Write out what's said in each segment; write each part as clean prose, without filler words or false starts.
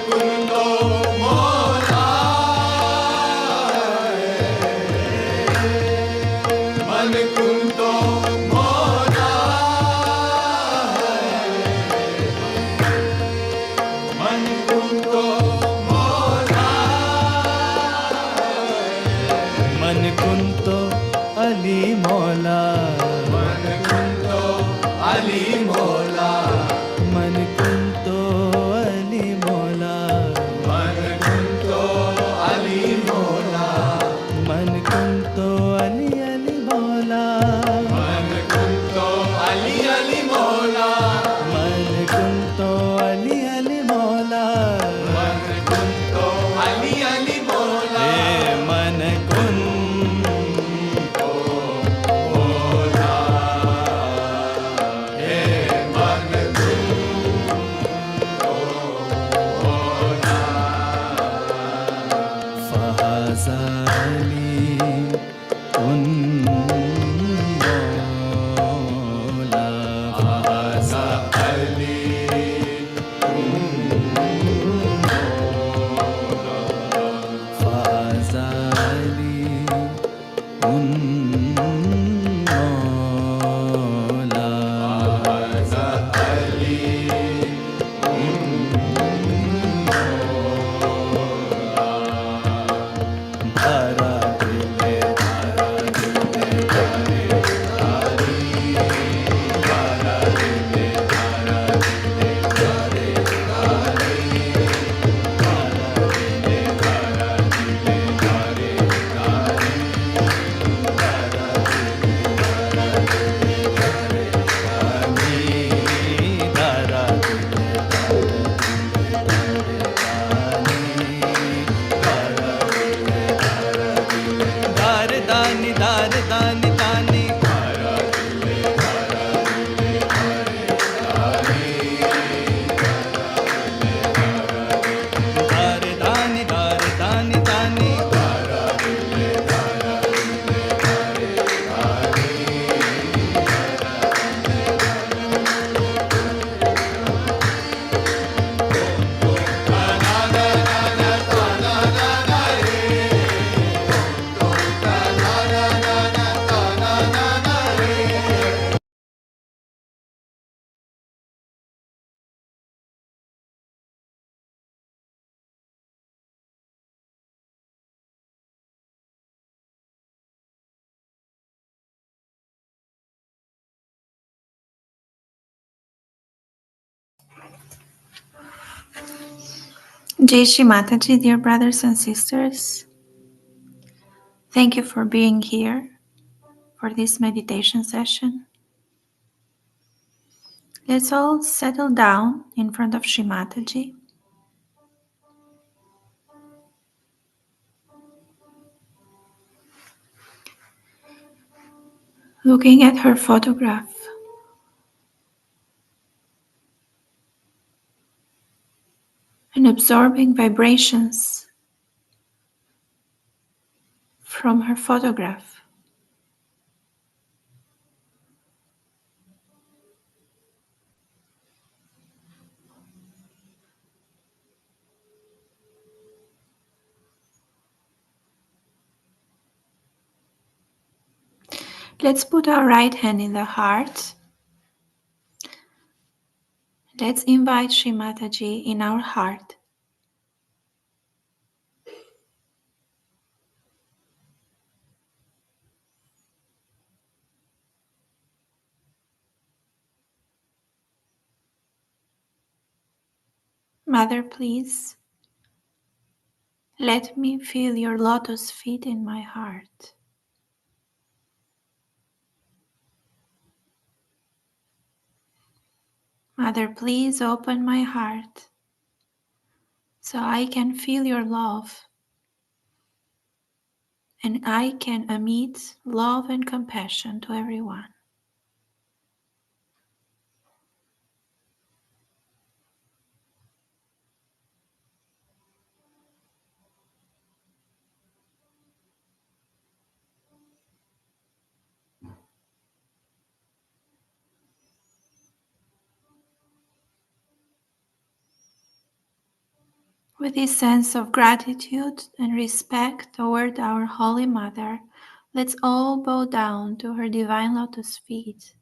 कुंतो मोला मन कुंतो मोला मन कुंतो मोला मन कुंतो अली मौला मन कुंतो अली मोला मन कुंतो अली मौला मन कुंतो अली मोला मन कुंतो अली अली मौला मन कुंतो अली अली मोला मन कुंतो अली अली मौला मन कुंतो अली अली मोला हे मन कुंतो मोला हे मन कुंतो मोला फहाज़ाली उन मौला आजा अली फहाज़ाली उन मौला आजा अली धारा दिले धारा दार दानी दार दानी दानी दार दानी दानी Jai Shri Mataji, dear brothers and sisters. Thank you for being here for this meditation session. Let's all settle down in front of Shri Mataji. Looking at her photograph. And absorbing vibrations from her photograph. Let's put our right hand in the heart. Let's invite Shri Mataji in our heart. Mother, please, let me feel your lotus feet in my heart. Mother, please open my heart so I can feel your love and I can emit love and compassion to everyone. With this sense of gratitude and respect toward our Holy Mother, let's all bow down to her divine lotus feet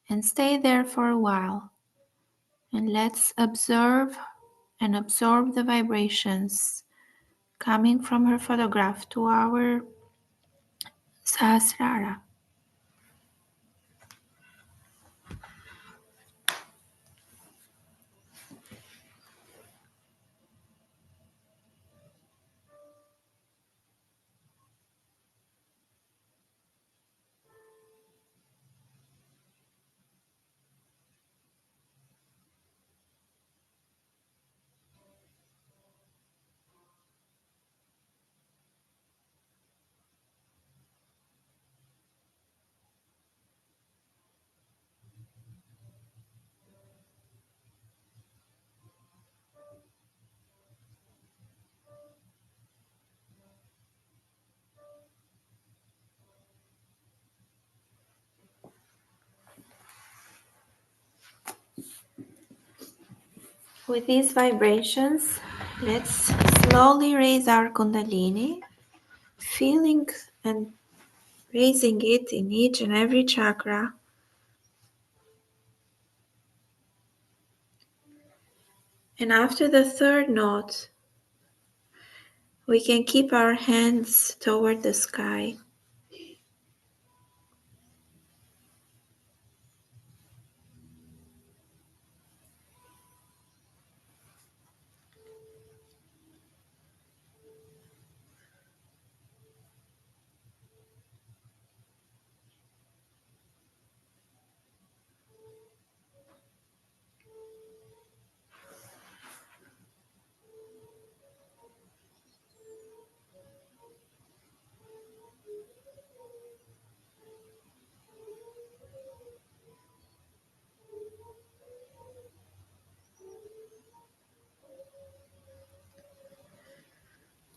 and stay there for a while. And let's observe and absorb the vibrations coming from her photograph to our Sahasrara. With these vibrations, let's slowly raise our Kundalini, feeling and raising it in each and every chakra. And after the third note, we can keep our hands toward the sky.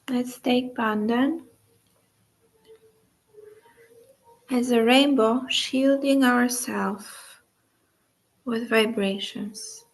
Let's take Bandhan as a rainbow shielding ourselves with vibrations.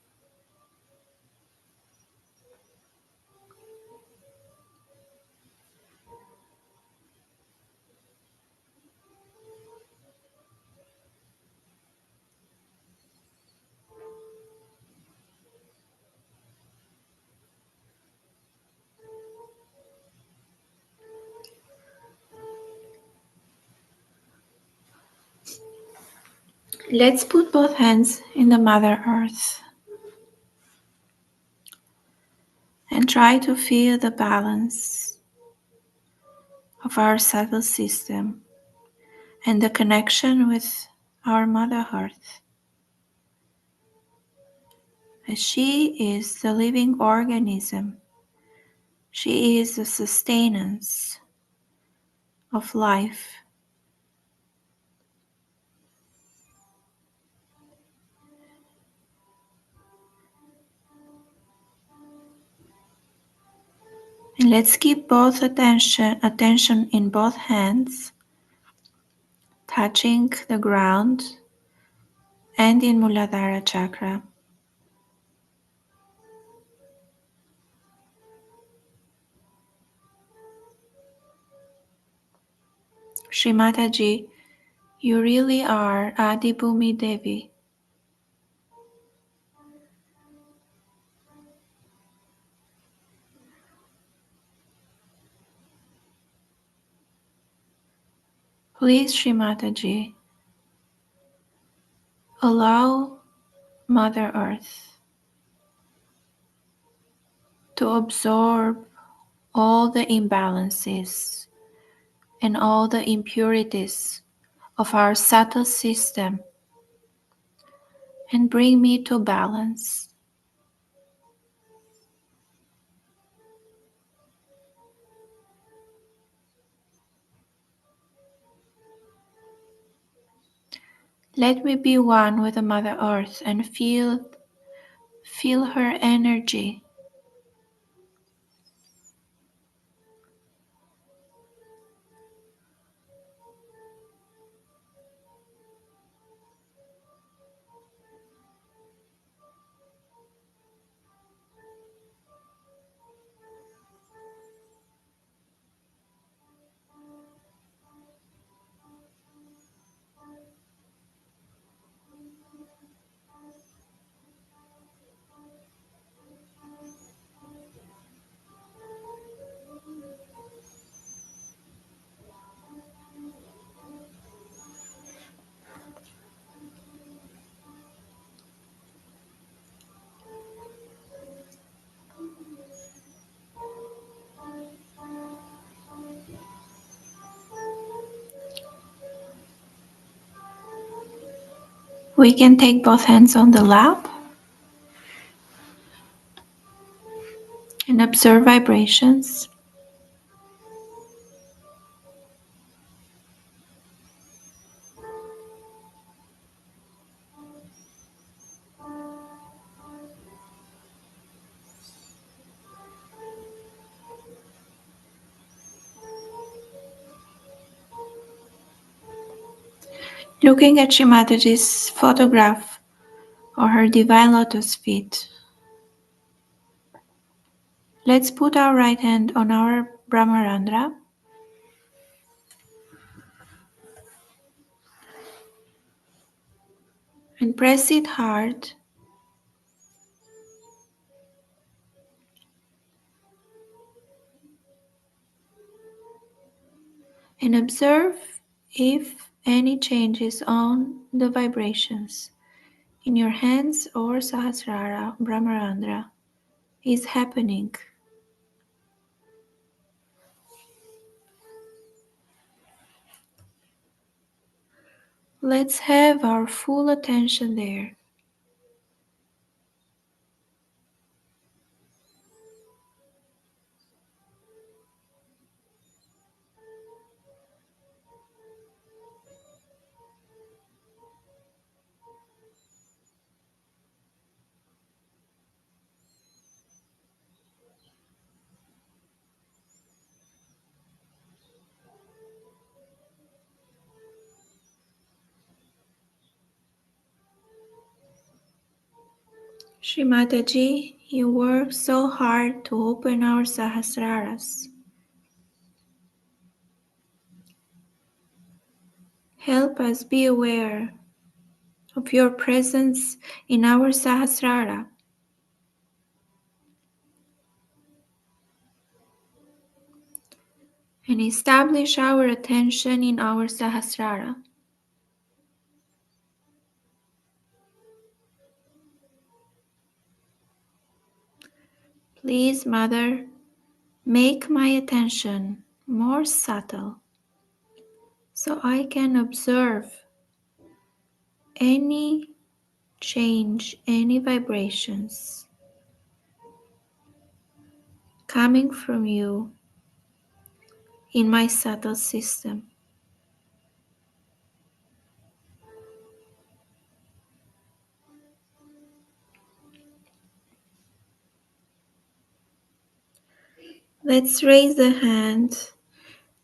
Let's put both hands in the Mother Earth and try to feel the balance of our subtle system and the connection with our Mother Earth, as she is the living organism. She is the sustenance of life. And let's keep both attention in both hands, touching the ground and in Muladhara chakra. Shri Mataji, you really are Adi Bhumi Devi. Please, Shri Mataji, allow Mother Earth to absorb all the imbalances and all the impurities of our subtle system and bring me to balance. Let me be one with the Mother Earth and feel her energy. We can take both hands on the lap and observe vibrations. Looking at Shri Mataji's photograph or her divine lotus feet, let's put our right hand on our Brahmarandra and press it hard and observe if any changes on the vibrations in your hands or Sahasrara Brahmarandra is happening. Let's have our full attention there. Shri Mataji, you work so hard to open our Sahasraras. Help us be aware of your presence in our Sahasrara. And establish our attention in our Sahasrara. Please, Mother, make my attention more subtle so I can observe any change, any vibrations coming from you in my subtle system. Let's raise the hand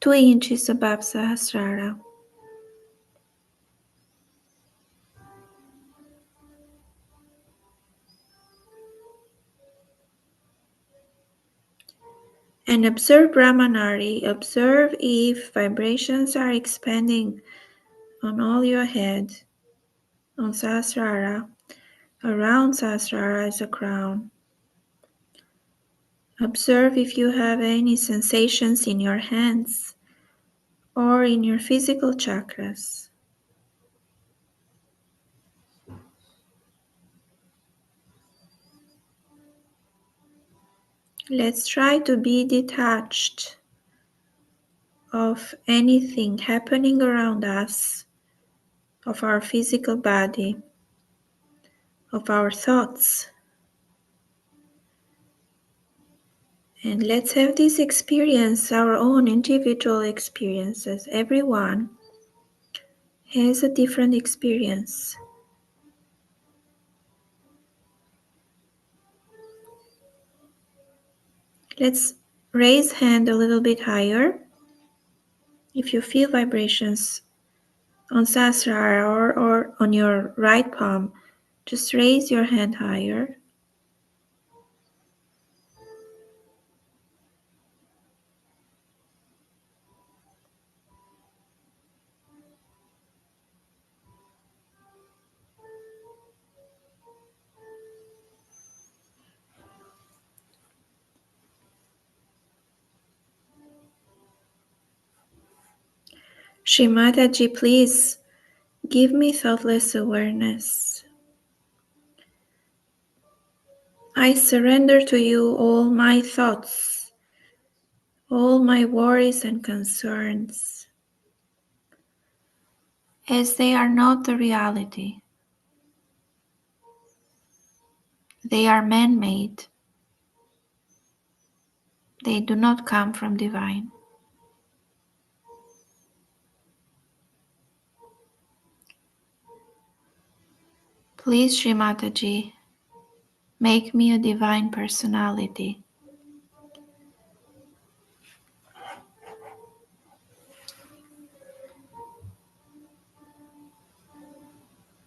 2 inches above Sahasrara. And observe Brahmanari. Observe if vibrations are expanding on all your head, on Sahasrara. Around Sahasrara is a crown. Observe if you have any sensations in your hands or in your physical chakras. Let's try to be detached of anything happening around us, of our physical body, of our thoughts. And let's have this experience, our own individual experiences. Everyone has a different experience. Let's raise hand a little bit higher. If you feel vibrations on Sahasrara or on your right palm, just raise your hand higher. Shri Mataji, please give me thoughtless awareness. I surrender to you all my thoughts, all my worries and concerns, as they are not the reality. They are man-made. They do not come from divine. Please, Sri Mataji, make me a divine personality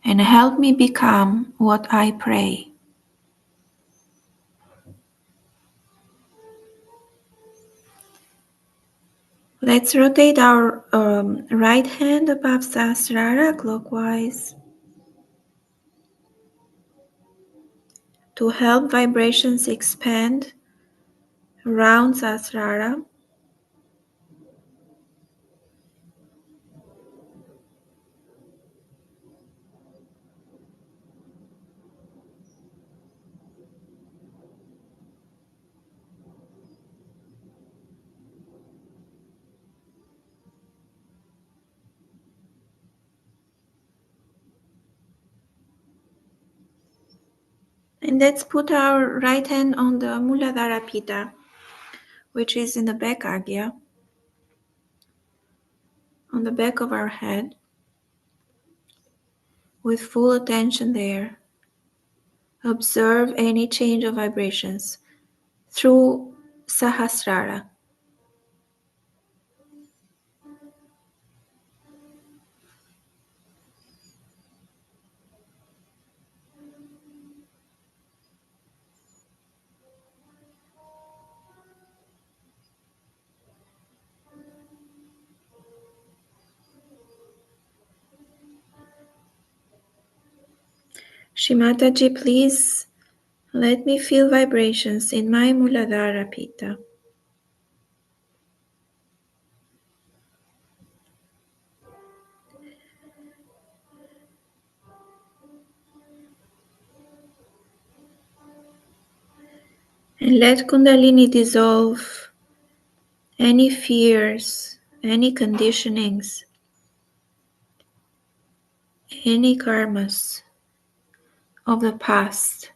and help me become what I pray. Let's rotate our right hand above Sahasrara clockwise to help vibrations expand around Sahasrara. And let's put our right hand on the Muladhara Pitta, which is in the back agya, on the back of our head, with full attention there. Observe any change of vibrations through Sahasrara. Shrimataji, please let me feel vibrations in my Muladhara Pitta. And let Kundalini dissolve any fears, any conditionings, any karmas of the past.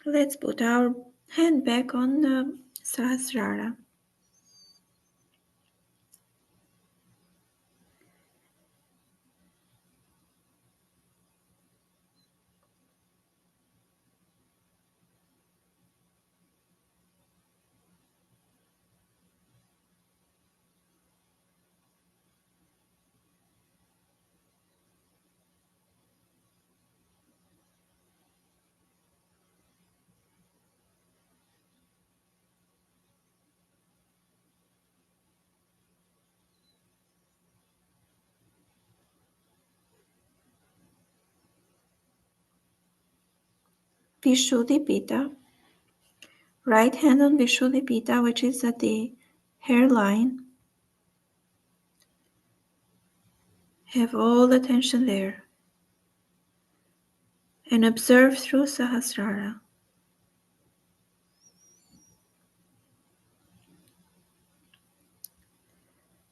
Let's put our hand back on the Sahasrara. Vishuddhi Pitta. Right hand on Vishuddhi Pitta, which is at the hairline. Have all the tension there. And observe through Sahasrara.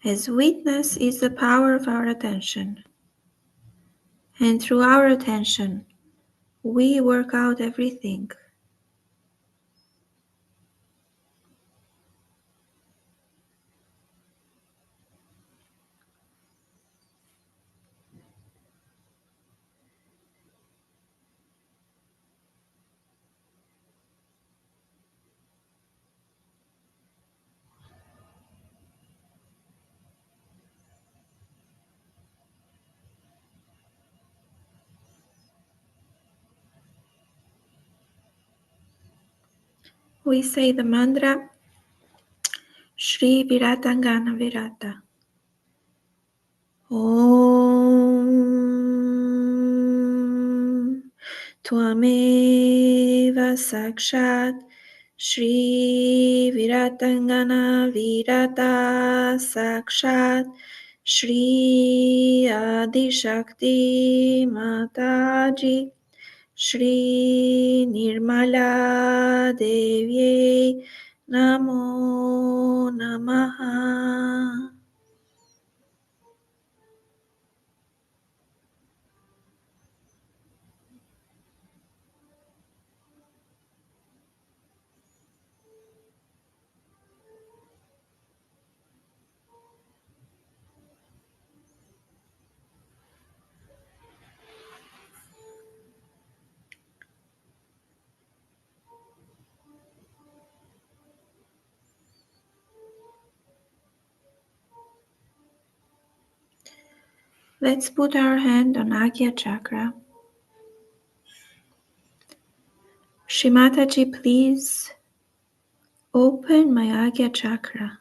As witness is the power of our attention. And through our attention, we work out everything. We say the mantra Shri Viratangana Virata. Om Tvameva Sakshat Shri Viratangana Virata Sakshat Shri Adishakti Mataji Shri Nirmala Devye Namo Namaha. Let's put our hand on Agya Chakra. Shri Mataji, please open my Agya Chakra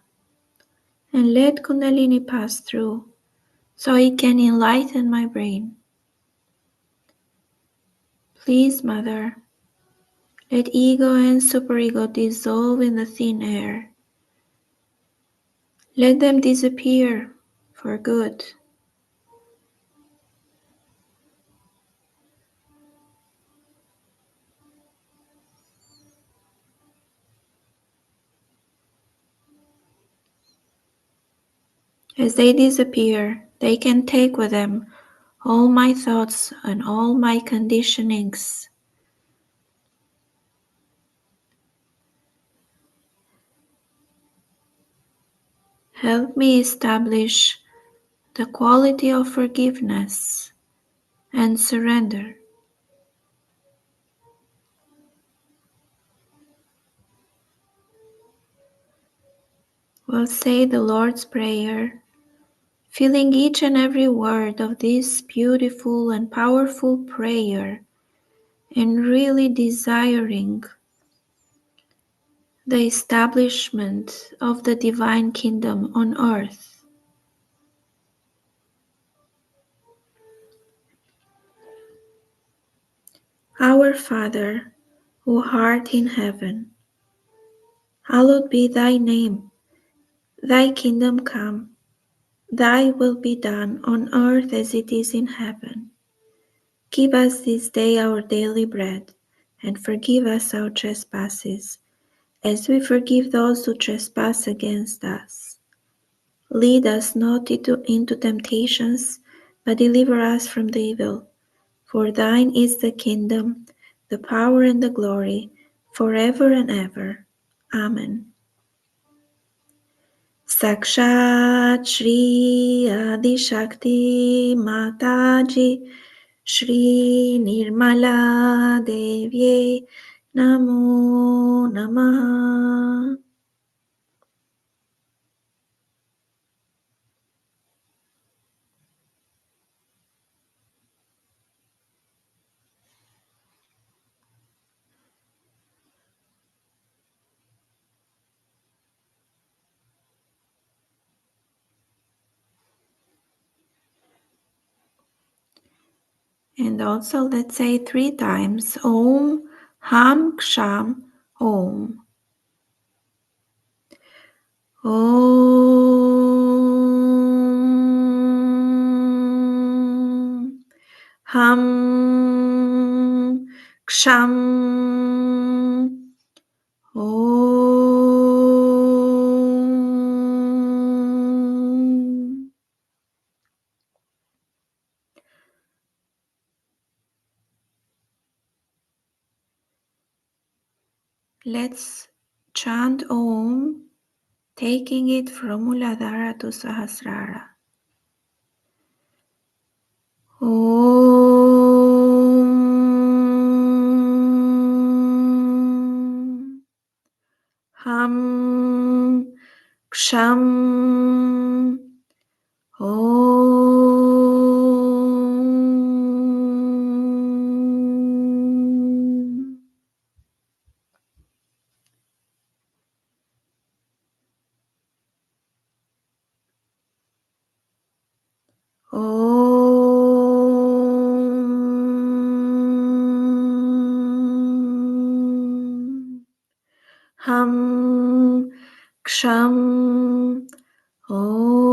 and let Kundalini pass through so it can enlighten my brain. Please, Mother, let ego and superego dissolve in the thin air. Let them disappear for good. As they disappear, they can take with them all my thoughts and all my conditionings. Help me establish the quality of forgiveness and surrender. We'll say the Lord's Prayer, feeling each and every word of this beautiful and powerful prayer and really desiring the establishment of the divine kingdom on earth. Our Father, who art in heaven, hallowed be thy name. Thy kingdom come, thy will be done on earth as it is in heaven. Give us this day our daily bread, and forgive us our trespasses, as we forgive those who trespass against us. Lead us not into temptations, but deliver us from the evil. For thine is the kingdom, the power, and the glory, forever and ever. Amen. Sakshat Shri Adi Shakti Mataji Shri Nirmala Devye Namo Namaha. And also let's say 3 times Om Ham Ksham Om. Om Ham Ksham Om. Let's chant Om, taking it from Muladhara to Sahasrara. Om Ham Ksham Om. Om Ham Ksham Om.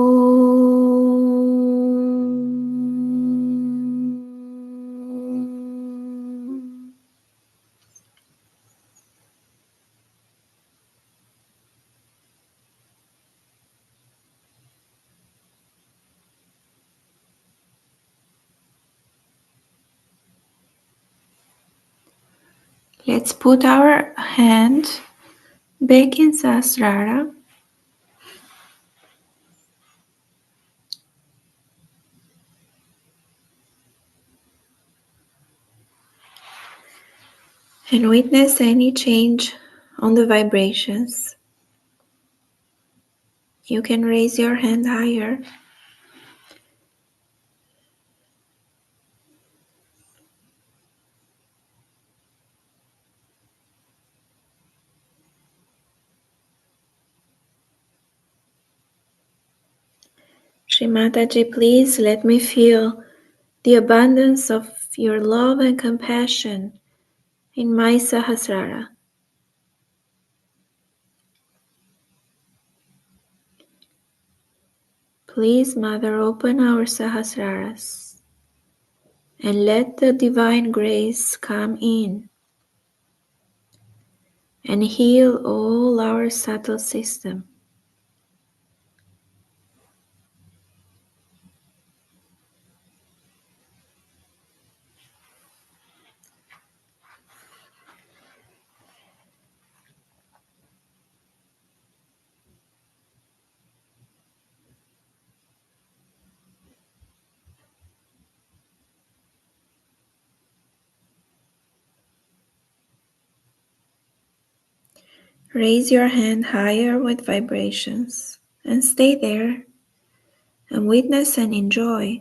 Let's put our hand back in Sahasrara and witness any change on the vibrations. You can raise your hand higher. Shri Mataji, please let me feel the abundance of your love and compassion in my Sahasrara. Please, Mother, open our Sahasraras and let the divine grace come in and heal all our subtle system. Raise your hand higher with vibrations and stay there and witness and enjoy.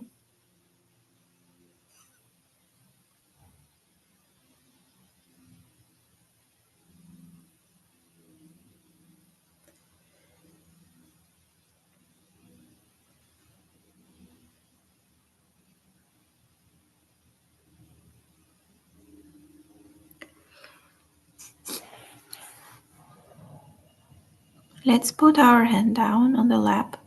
Let's put our hand down on the lap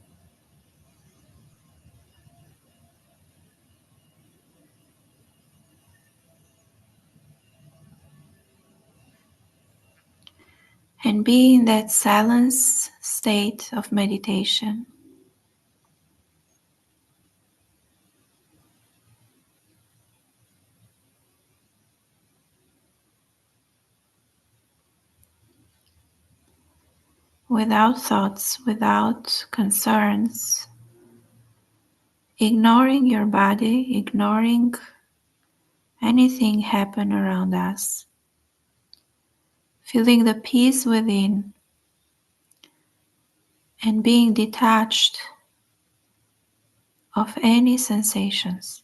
and be in that silence state of meditation. Without thoughts, without concerns, ignoring your body, ignoring anything happen around us, feeling the peace within and being detached of any sensations.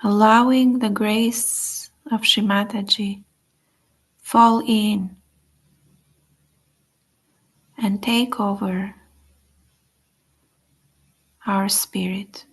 Allowing the grace of Shri Mataji fall in and take over our spirit.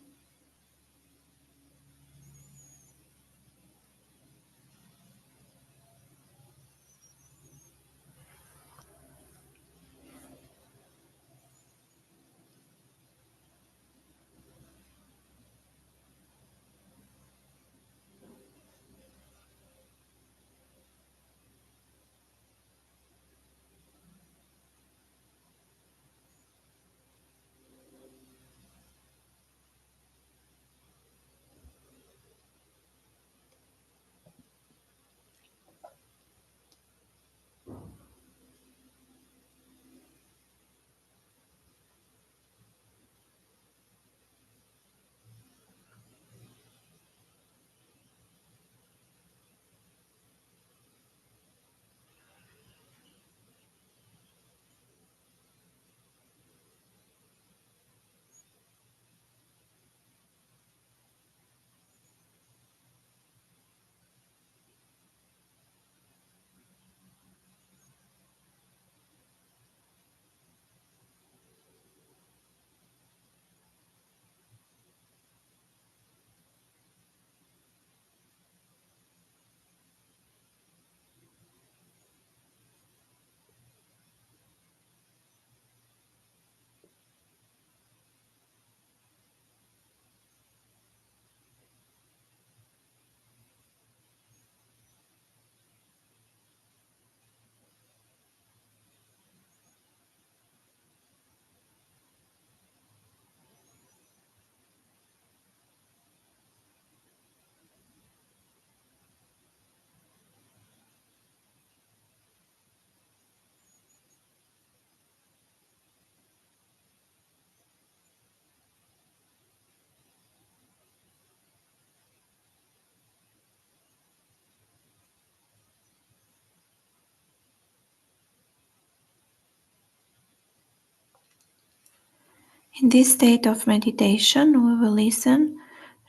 In this state of meditation, we will listen to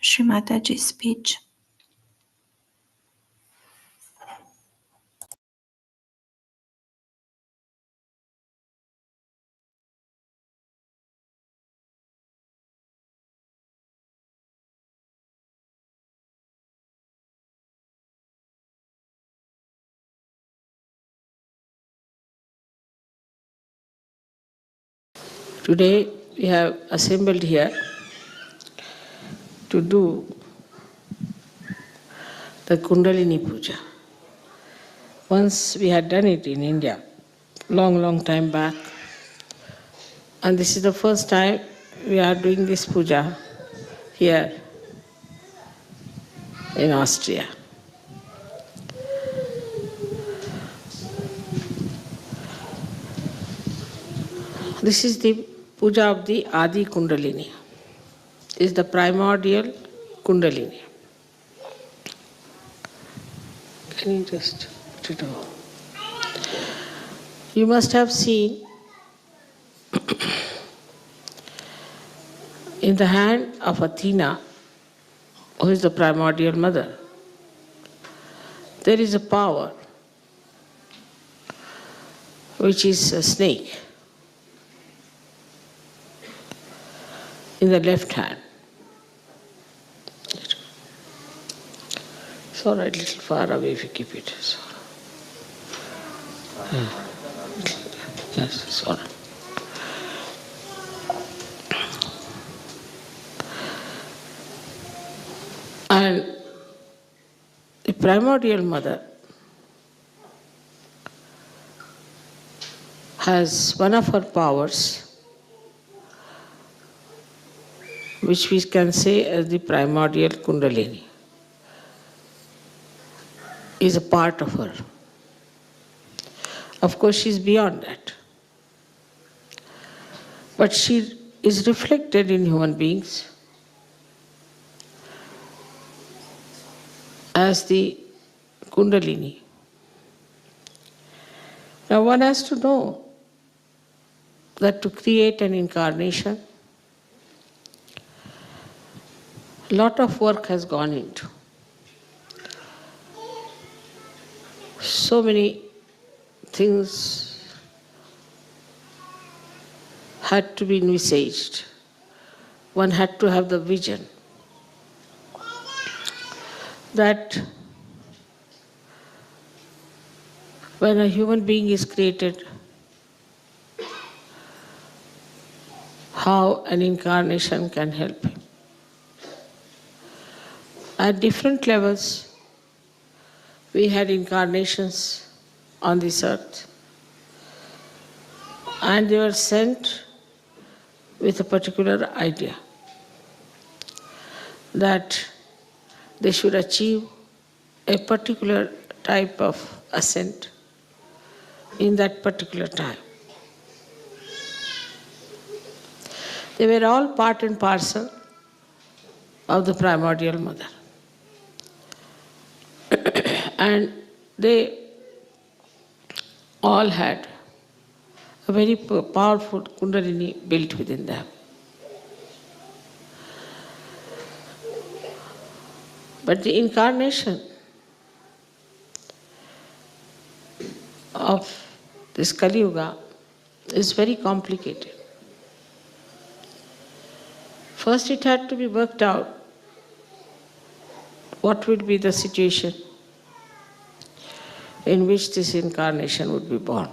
Sri Mataji's speech. Today we have assembled here to do the Kundalini Puja. Once we had done it in India, long time back, and this is the first time we are doing this puja here in Austria. This is the puja of the Adi Kundalini. Is the primordial Kundalini. Can you just put it over? You must have seen in the hand of Athena, who is the primordial mother, there is a power which is a snake in the left hand. It's all right, little far away if you keep it. It's all right. Yes, it's all right. And the primordial mother has one of her powers, which we can say as the primordial Kundalini, is a part of her. Of course, she is beyond that. But she is reflected in human beings as the Kundalini. Now one has to know that to create an incarnation, a lot of work has gone into. So many things had to be envisaged. One had to have the vision that when a human being is created, how an incarnation can help him. At different levels, we had incarnations on this earth, and they were sent with a particular idea that they should achieve a particular type of ascent in that particular time. They were all part and parcel of the primordial mother. And they all had a very powerful Kundalini built within them. But the incarnation of this Kali Yuga is very complicated. First, it had to be worked out what would be the situation in which this incarnation would be born.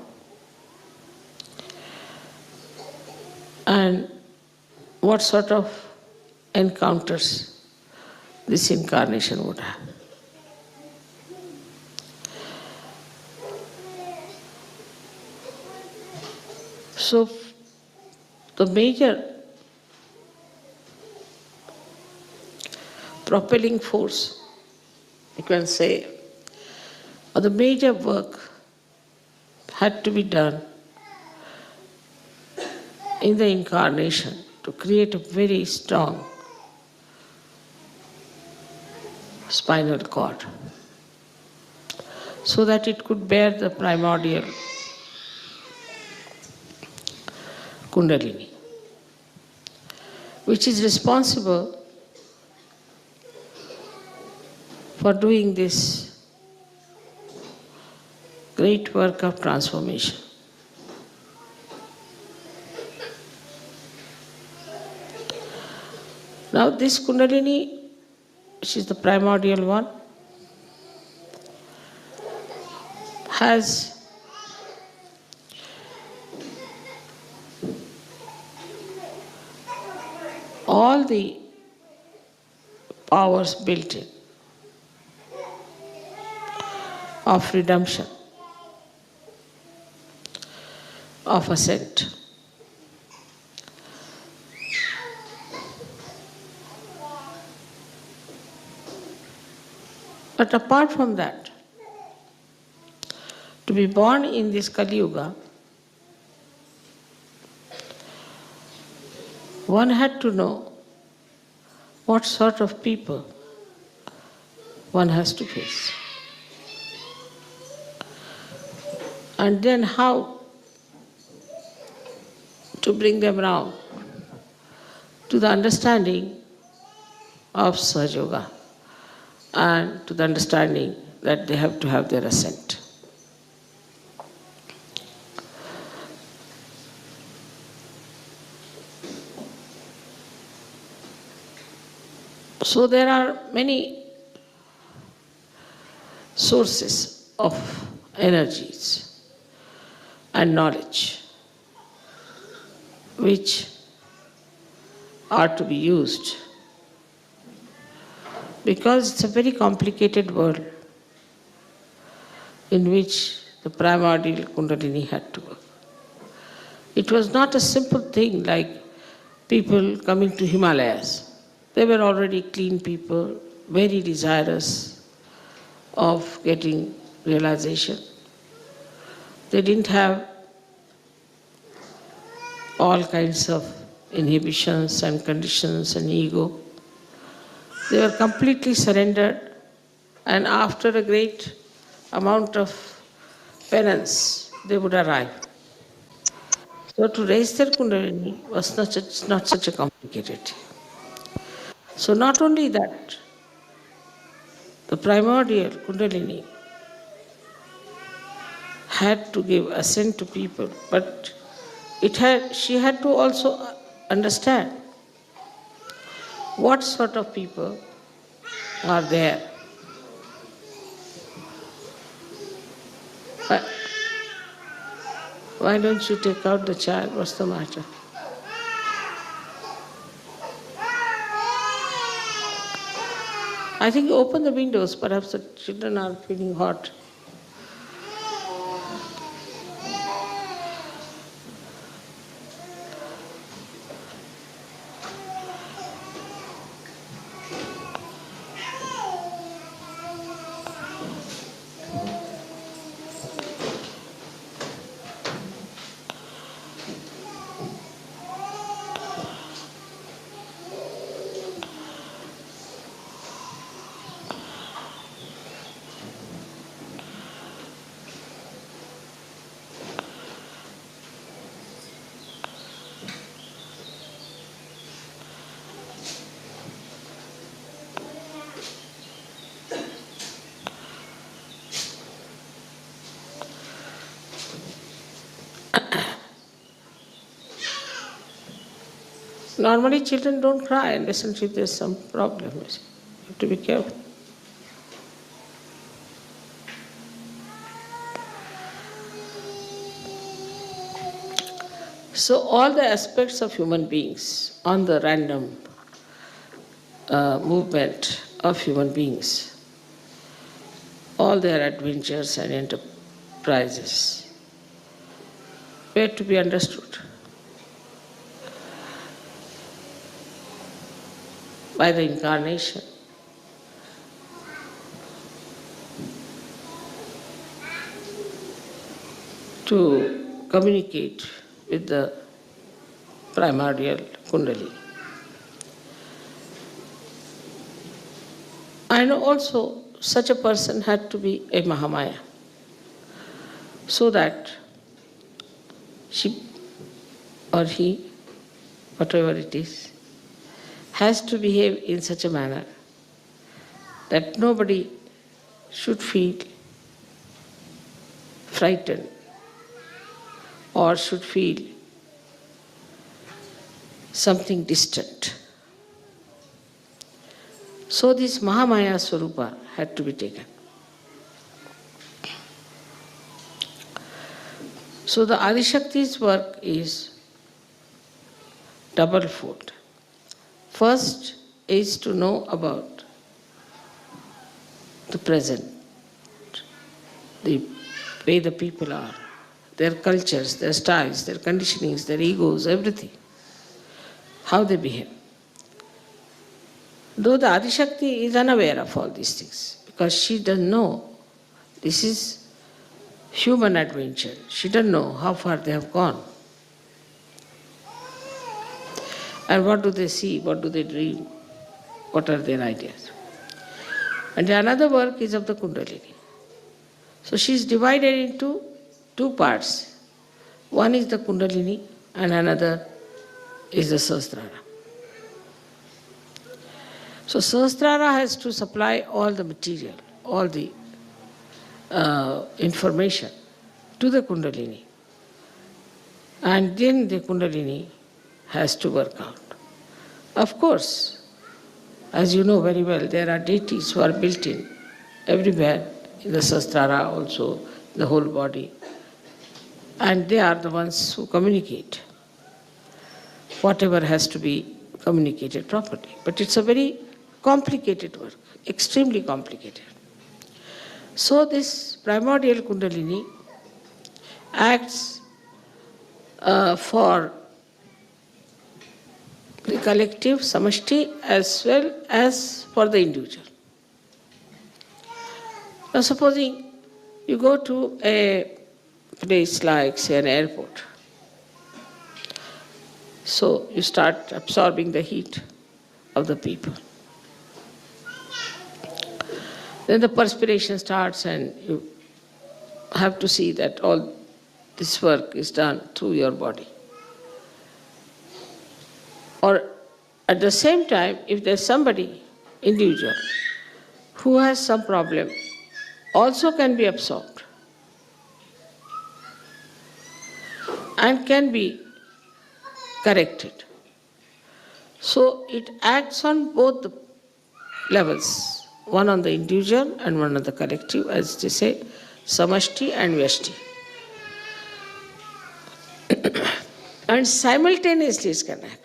And what sort of encounters this incarnation would have. So, the major propelling force, you can say, or the major work had to be done in the incarnation to create a very strong spinal cord so that it could bear the primordial Kundalini. which is responsible for doing this great work of transformation. Now this Kundalini, which is the primordial one, has all the powers built in of redemption, of ascent. But apart from that, to be born in this Kali Yuga, one had to know what sort of people one has to face. And then how to bring them round to the understanding of Sahaja Yoga and to the understanding that they have to have their ascent. So there are many sources of energies and knowledge which are to be used, because it's a very complicated world in which the primordial Kundalini had to work. It was not a simple thing like people coming to Himalayas. They were already clean people, very desirous of getting realization. They didn't have all kinds of inhibitions and conditions and ego. They were completely surrendered, and after a great amount of penance, they would arrive. So to raise their Kundalini was not such a complicated thing. So not only that, the primordial Kundalini had to give ascent to people, but she had to also understand what sort of people are there. Why don't you take out the child? What's the matter? I think open the windows, perhaps the children are feeling hot. Normally children don't cry unless and if there's some problem. You have to be careful. So all the aspects of human beings, on the random movement of human beings, all their adventures and enterprises were to be understood by the incarnation. To communicate with the primordial Kundalini. And also such a person had to be a Mahamaya, so that she or he, whatever it is, has to behave in such a manner that nobody should feel frightened or should feel something distant. So this Mahamaya Swarupa had to be taken. So the Adishakti's work is double-fold. First is to know about the present, the way the people are, their cultures, their styles, their conditionings, their egos, everything, how they behave. Though the Adishakti is unaware of all these things, because she doesn't know this is human adventure. She doesn't know how far they have gone. And what do they see? What do they dream? What are their ideas? And another work is of the Kundalini. So she is divided into two parts. One is the Kundalini and another is the Sahasrara. So Sahasrara has to supply all the material, all the information to the Kundalini. And then the Kundalini has to work out. Of course, as you know very well, there are deities who are built in everywhere, in the Sahasrara also, the whole body. And they are the ones who communicate whatever has to be communicated properly. But it's a very complicated work, extremely complicated. So this primordial Kundalini acts for the collective, samashti, as well as for the individual. Now supposing you go to a place like, say, an airport. So you start absorbing the heat of the people. Then the perspiration starts and you have to see that all this work is done through your body. Or at the same time, if there's somebody, individual, who has some problem, also can be absorbed and can be corrected. So it acts on both the levels, one on the individual and one on the collective, as they say, samashti and vyashti. And simultaneously it can act.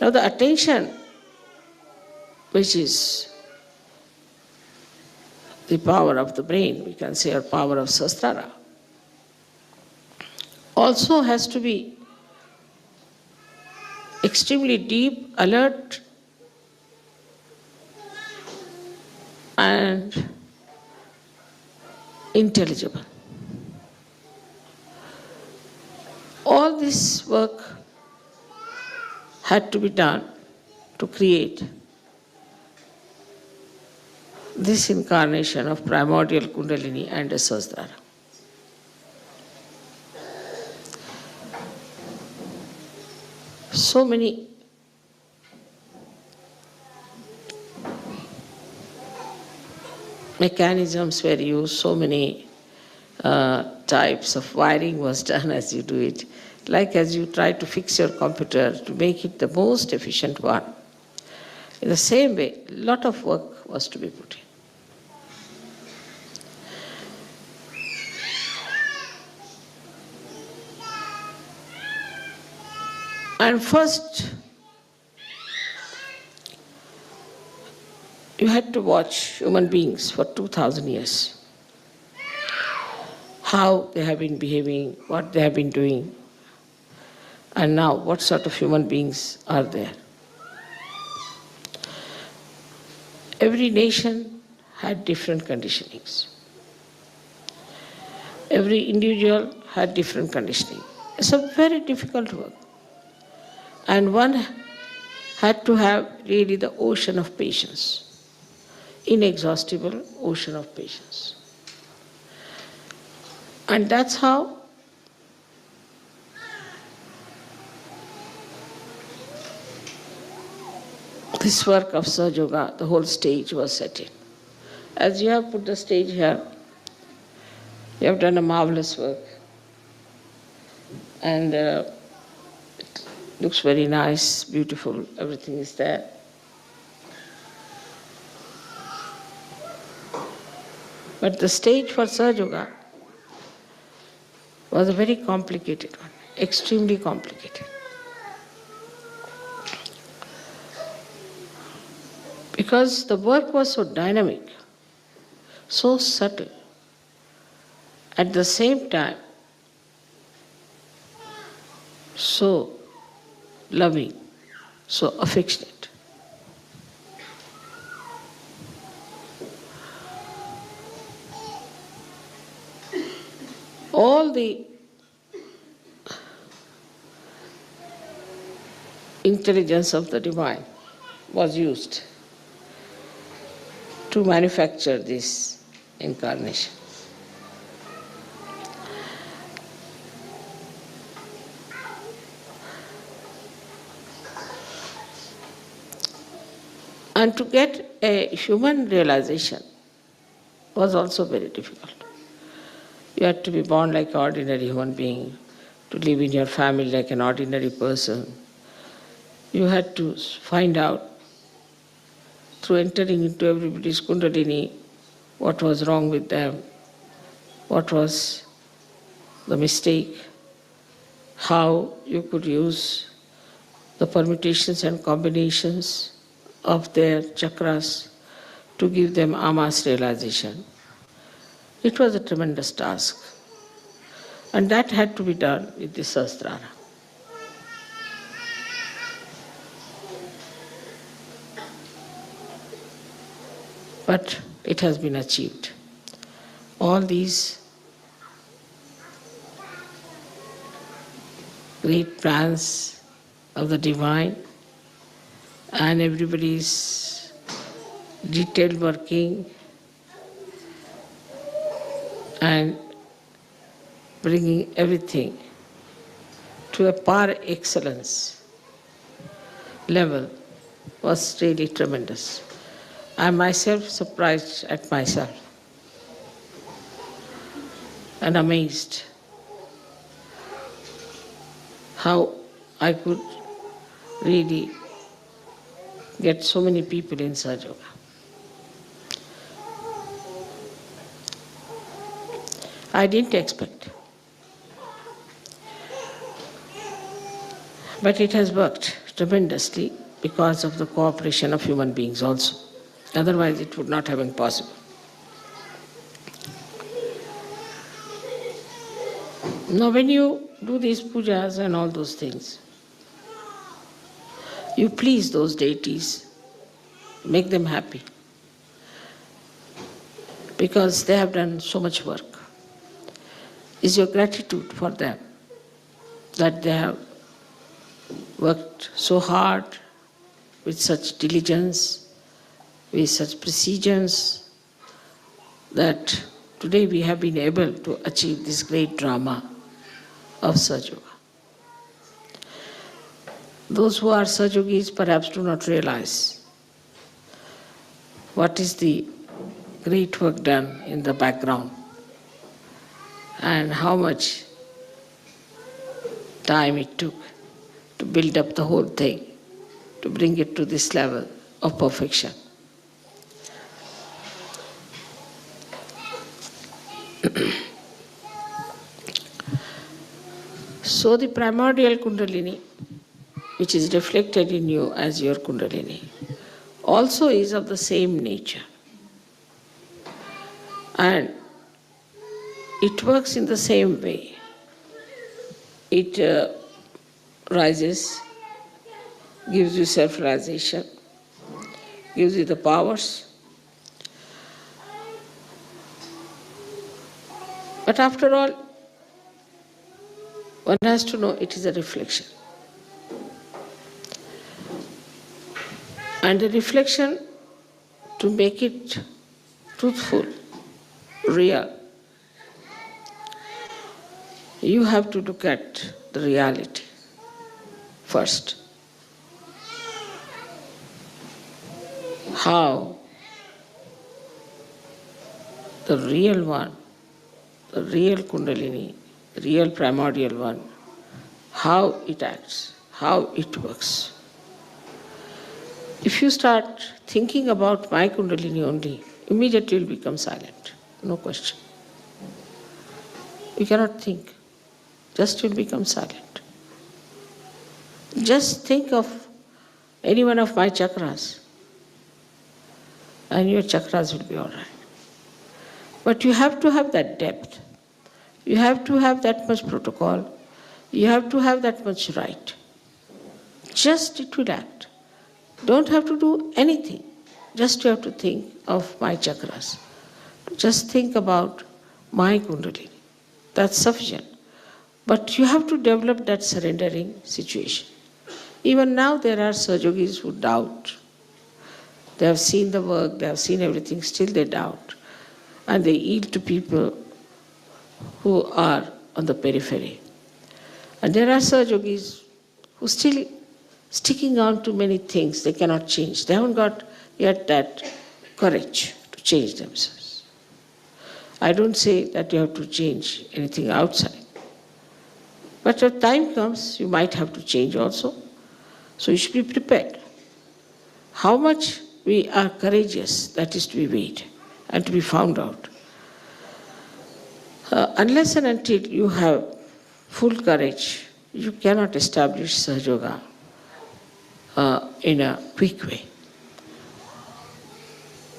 Now the attention, which is the power of the brain, we can say, or power of Sahasrara, also has to be extremely deep, alert, and intelligible. All this work had to be done to create this incarnation of primordial Kundalini and a Sahasrara. So many mechanisms were used, so many types of wiring was done as you do it. Like as you try to fix your computer to make it the most efficient one. In the same way, a lot of work was to be put in. And first, you had to watch human beings for 2000 years. How they have been behaving, what they have been doing, and now what sort of human beings are there. Every nation had different conditionings. Every individual had different conditioning. It's a very difficult work. And one had to have really the ocean of patience, inexhaustible ocean of patience. And that's how this work of Sahaja Yoga, the whole stage was set in. As you have put the stage here, you have done a marvelous work. And it looks very nice, beautiful, everything is there. But the stage for Sahaja Yoga was a very complicated one, extremely complicated. Because the work was so dynamic, so subtle, at the same time, so loving, so affectionate. All the intelligence of the divine was used to manufacture this incarnation. And to get a human realization was also very difficult. You had to be born like an ordinary human being, to live in your family like an ordinary person. You had to find out, through entering into everybody's Kundalini, what was wrong with them, what was the mistake, how you could use the permutations and combinations of their chakras to give them amas realization. It was a tremendous task. And that had to be done with the Sahasrara. But it has been achieved. All these great plans of the divine and everybody's detailed working and bringing everything to a par excellence level was really tremendous. I am myself surprised at myself and amazed how I could really get so many people in Sahaja Yoga. I didn't expect. But it has worked tremendously because of the cooperation of human beings also. Otherwise it would not have been possible. Now when you do these pujas and all those things, you please those deities, make them happy, because they have done so much work. Is your gratitude for them, that they have worked so hard with such diligence, with such precision, that today we have been able to achieve this great drama of Sahaja Yoga. Those who are Sahaja Yogis perhaps do not realize what is the great work done in the background and how much time it took to build up the whole thing, to bring it to this level of perfection. So the primordial Kundalini, which is reflected in you as your Kundalini, also is of the same nature. And it works in the same way. It rises, gives you self-realization, gives you the powers. But after all, one has to know it is a reflection. And the reflection, to make it truthful, real, you have to look at the reality first. how the real one, the real Kundalini, the real primordial one, how it acts, how it works. If you start thinking about my Kundalini only, immediately you'll become silent, no question. You cannot think, just you'll become silent. Just think of any one of my chakras, and your chakras will be all right. But you have to have that depth. You have to have that much protocol. You have to have that much right. Just it will act. Don't have to do anything. Just you have to think of my chakras. Just think about my Kundalini. That's sufficient. But you have to develop that surrendering situation. Even now there are Sahajogis who doubt. They have seen the work, they have seen everything, still they doubt. And they yield to people who are on the periphery. And there are Sahajogis who still sticking on to many things they cannot change. They haven't got yet that courage to change themselves. I don't say that you have to change anything outside. But when time comes, you might have to change also. So you should be prepared. How much we are courageous, that is to be weighed and to be found out. Unless and until you have full courage, you cannot establish Sahajoga in a quick way.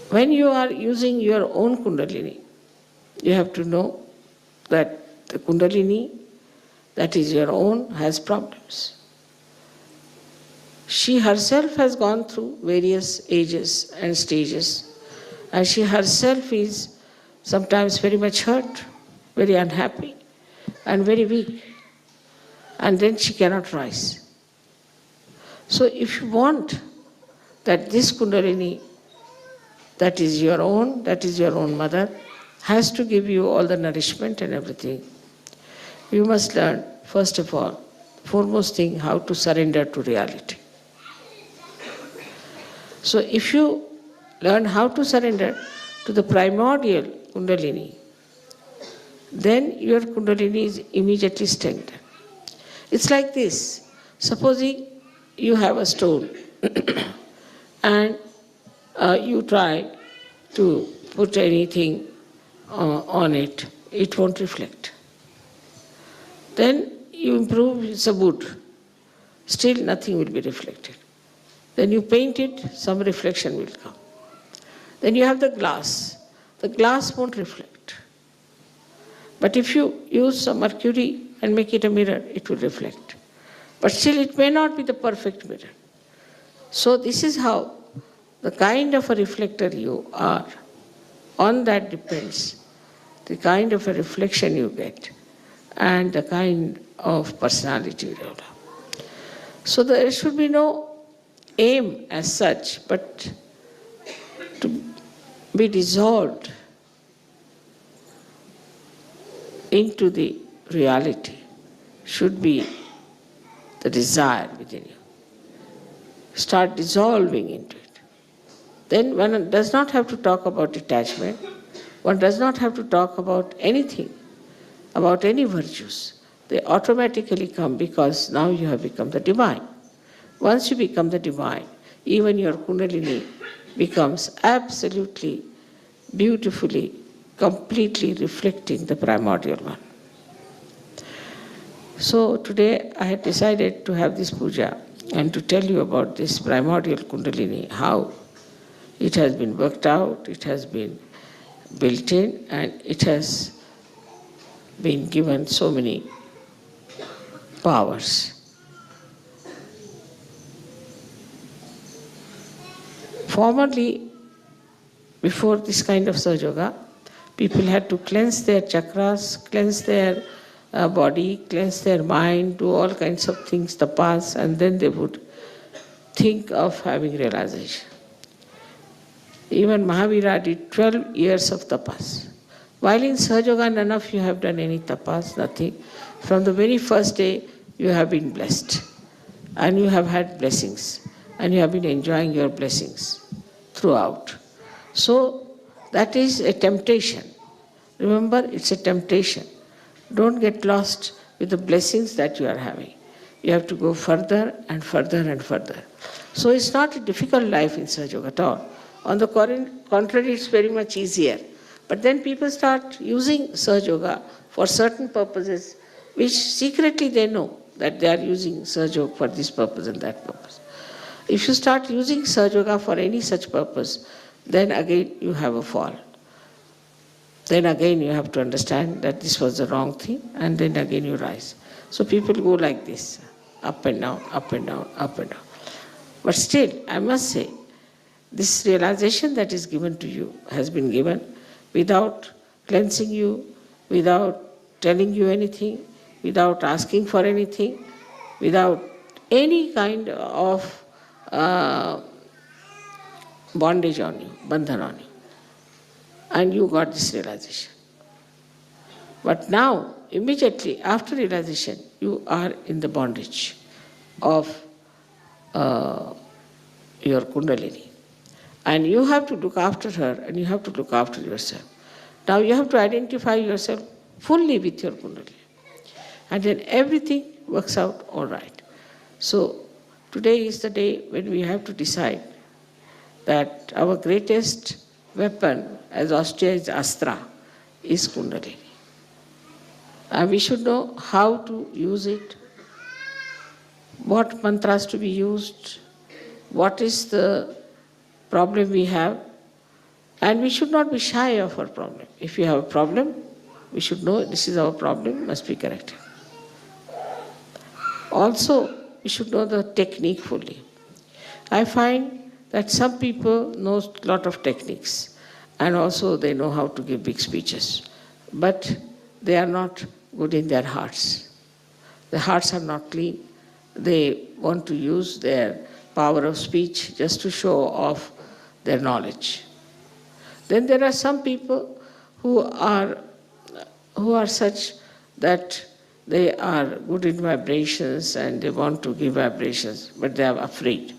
When you are using your own Kundalini, you have to know that the Kundalini that is your own has problems. She herself has gone through various ages and stages, and she herself is sometimes very much hurt, very unhappy, and very weak. And then she cannot rise. So if you want that this Kundalini that is your own mother, has to give you all the nourishment and everything, you must learn, first of all, foremost thing, how to surrender to reality. So if you learn how to surrender to the primordial Kundalini, then your Kundalini is immediately strengthened. It's like this. Supposing you have a stone and you try to put anything on it, it won't reflect. Then you improve, it's a wood, still nothing will be reflected. Then you paint it, some reflection will come. Then you have the glass won't reflect. But if you use some mercury and make it a mirror, it will reflect. But still it may not be the perfect mirror. So this is how the kind of a reflector you are, on that depends the kind of a reflection you get and the kind of personality you develop. So there should be no aim as such, but to be dissolved into the reality should be the desire within you. Start dissolving into it. Then one does not have to talk about detachment. One does not have to talk about anything, about any virtues. They automatically come because now you have become the divine. Once you become the divine, even your Kundalini becomes absolutely, beautifully, completely reflecting the primordial one. So today I had decided to have this puja and to tell you about this primordial Kundalini, how it has been worked out, it has been built in, and it has been given so many powers. Formerly, before this kind of Sahajoga, people had to cleanse their chakras, cleanse their body, cleanse their mind, do all kinds of things, tapas, and then they would think of having realization. Even Mahavira did 12 years of tapas. While in Sahajoga, none of you have done any tapas, nothing. From the very first day, you have been blessed. And you have had blessings. And you have been enjoying your blessings throughout. So that is a temptation. Remember, it's a temptation. Don't get lost with the blessings that you are having. You have to go further and further and further. So it's not a difficult life in Sahaja Yoga at all. On the contrary, it's very much easier. But then people start using Sahaja Yoga for certain purposes, which secretly they know that they are using Sahaja Yoga for this purpose and that purpose. If you start using Sahaja Yoga for any such purpose, then again you have a fall. Then again you have to understand that this was the wrong thing, and then again you rise. So people go like this, up and down, up and down, up and down. But still, I must say, this realization that is given to you has been given without cleansing you, without telling you anything, without asking for anything, without any kind of bondage on you, bandhan on you. And you got this realization. But now, immediately after realization, you are in the bondage of your Kundalini. And you have to look after her and you have to look after yourself. Now you have to identify yourself fully with your Kundalini. And then everything works out all right. So today is the day when we have to decide that our greatest weapon, as Austria is Astra, is Kundalini. And we should know how to use it, what mantras to be used, what is the problem we have, and we should not be shy of our problem. If we have a problem, we should know this is our problem, must be corrected. Also, we should know the technique fully. I find that some people know a lot of techniques, and also they know how to give big speeches, but they are not good in their hearts. Their hearts are not clean. They want to use their power of speech just to show off their knowledge. Then there are some people who are such that they are good in vibrations and they want to give vibrations, but they are afraid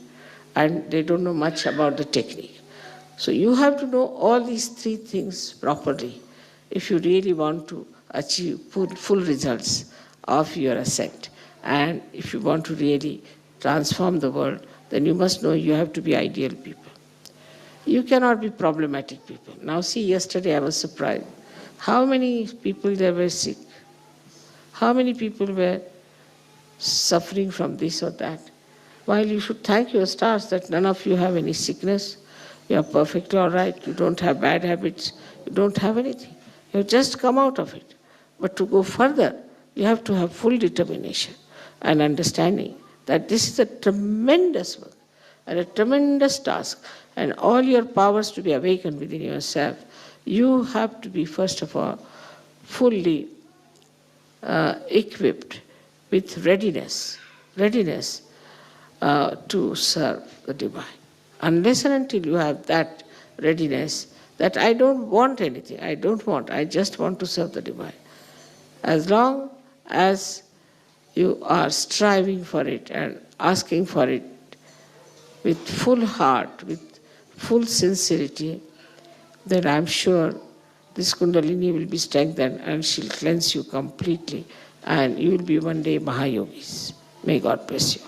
and they don't know much about the technique. So you have to know all these three things properly if you really want to achieve full results of your ascent. And if you want to really transform the world, then you must know you have to be ideal people. You cannot be problematic people. Now see, yesterday I was surprised. How many people there were sick? How many people were suffering from this or that? While you should thank your stars that none of you have any sickness, you are perfectly all right, you don't have bad habits, you don't have anything. You have just come out of it. But to go further, you have to have full determination and understanding that this is a tremendous work and a tremendous task, and all your powers to be awakened within yourself. You have to be, first of all, fully equipped with readiness to serve the divine. Unless and until you have that readiness, that I don't want anything, I just want to serve the divine. As long as you are striving for it and asking for it with full heart, with full sincerity, then I'm sure this Kundalini will be strengthened and she'll cleanse you completely, and you will be one day Mahayogis. May God bless you.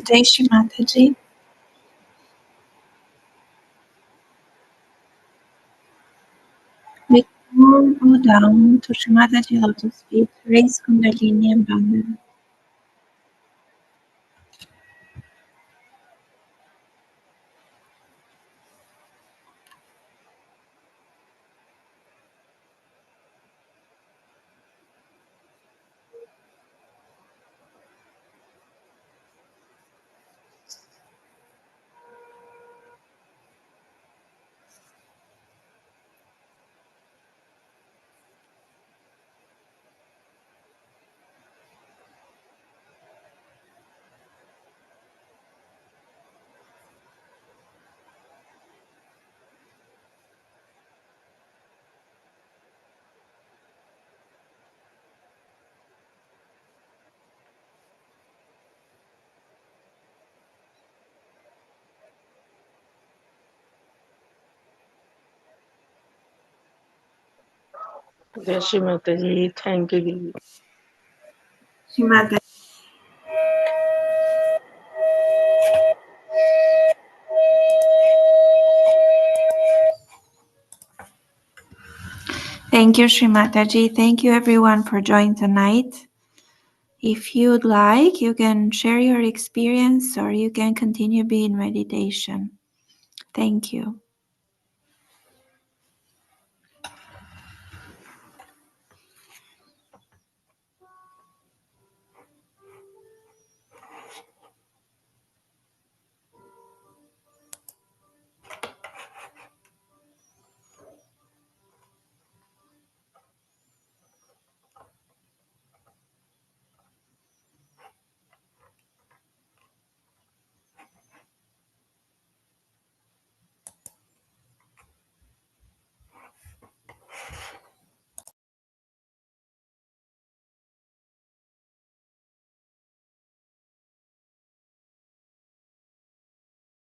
Jai Shri Mataji. We all bow down to Shri Mataji lotus feet, raise Kundalini and Bandhana. Jai Shri Mataji. Thank you, Giri. Shri Mataji. Thank you, Shri Mataji. Thank you, everyone, for joining tonight. If you'd like, you can share your experience or you can continue being meditation. Thank you.